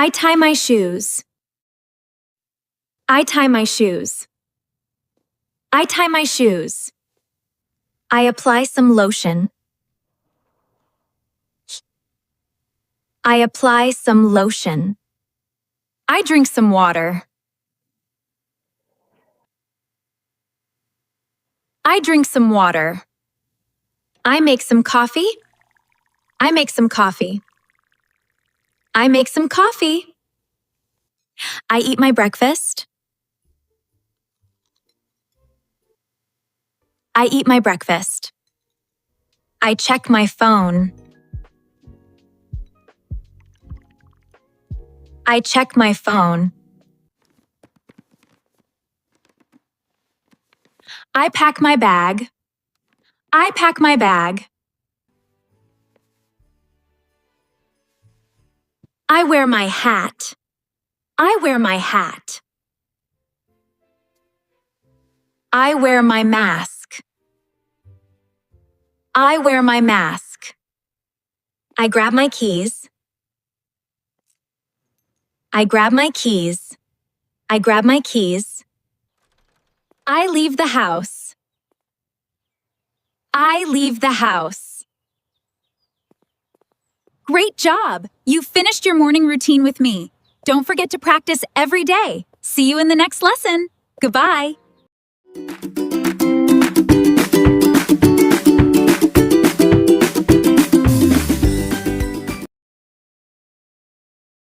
I tie my shoes. I tie my shoes. I tie my shoes. I apply some lotion. I apply some lotion. I drink some water. I drink some water. I make some coffee. I make some coffee. I make some coffee. I eat my breakfast. I eat my breakfast. I check my phone. I check my phone. I pack my bag. I pack my bag. I wear my hat. I wear my hat. I wear my mask. I wear my mask. I grab my keys. I grab my keys. I grab my keys. I leave the house. I leave the house. Great job! You finished your morning routine with me. Don't forget to practice every day. See you in the next lesson. Goodbye.